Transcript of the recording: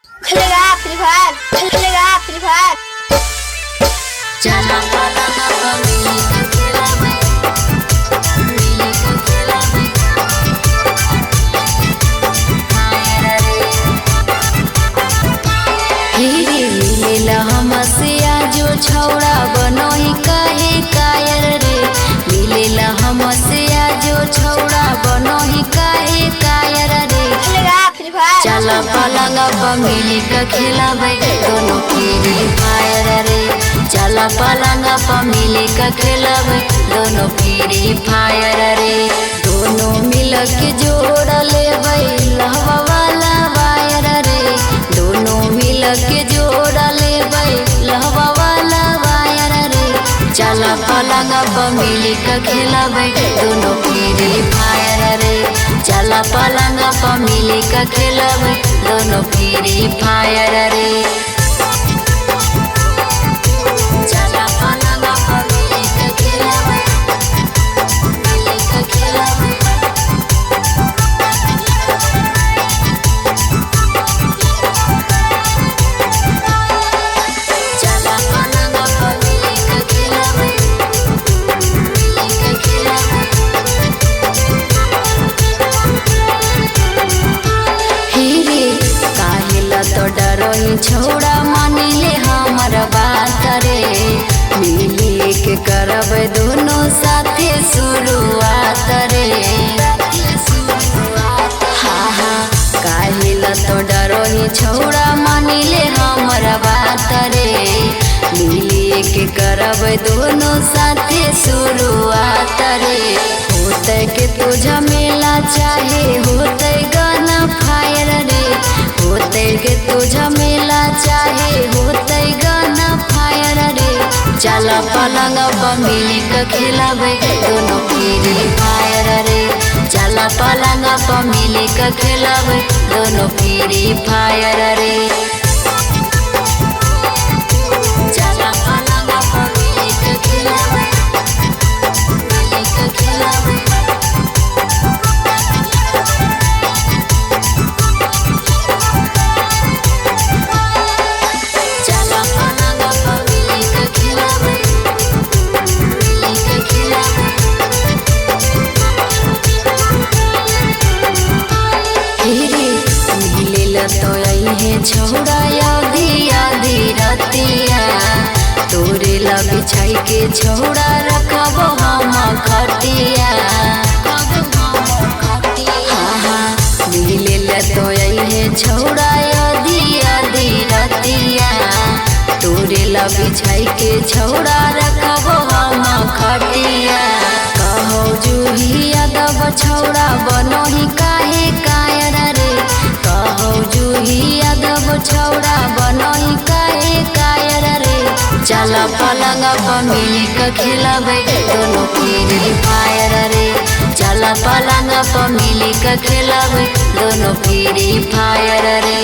खेलेगा free fire, खेलेगा free fire. चला वाला ना मिली के खेला में, मिली के खेला में हीरे मिलेला हमसे जो छौड़ा बनोही काहे कायर रे। मिलेला हमसे जो छौड़ा बनोही काहे कायर रे। खेलेगा फ्री फायर। चला पलंग पर मिली के खेलाबे दोनों फ्री फायर रे। चला पलंग पर मिली के खेलाबे दोनों फ्री फायर रे। दोनों मिल के जोड़ लेबै लहवा वाला वायर रे। दोनों मिल के जोड़ लेबै लहवा वाला वायर रे। चला पलंग पर मिली के खेलाबे दोनों फ्री फायर रे। चला पलंग पर मिली के खेलाबे दोनों फ्री फायर रे। चला पलंग पर मिली के खेलाबे, मिली के खेलाबे चला पलंग पर मिली के खेलाबे, मिली के खेलाबे हीरे काहेला तो डरोही छौड़ा मानिले हमर बात रे। मिली के करब दोनों साथे शुरुआत रे। हाँ हाँ काहेला तो डरोही छौड़ा मानिले हमर बात रे। मिली के करब दोनों साथे शुरुआत रे। होते के तू झमेला चाहे होते गाना फायर रे। होते के तू झमेला चाहे होते गाना फायर रे। चला पलंग पर मिली के खेलाबे दोनों फ्री फायर रे। चला पलंग पर मिली के खेलाबे दोनों फ्री फायर रे। चला पलंग पर मिली के खेलाबे, मिली के खेलाबे चला पलंग पर मिली के खेलाबे, मिली के खेलाबे हीरे मिलेला तो है छौड़ा आधी आधी रतिया। तोरे ला बिछाई के छौड़ा रखब हम खटिया। हाँ हाँ मिलेला तो है छौड़ा आधी आधी रतिया। तोरे ला बिछाई के छौड़ा रखब हम खटिया। कहो जूही यादव छौड़ा बनोही काहे कायर रे। कहो जूही यादव छौड़ा बनोही काहे कायर रे। चला पलंग पर मिली के खेलाबे दोनों फ्री फायर रे। चला पलंग पर मिली के खेलाबे दोनों फ्री फायर रे।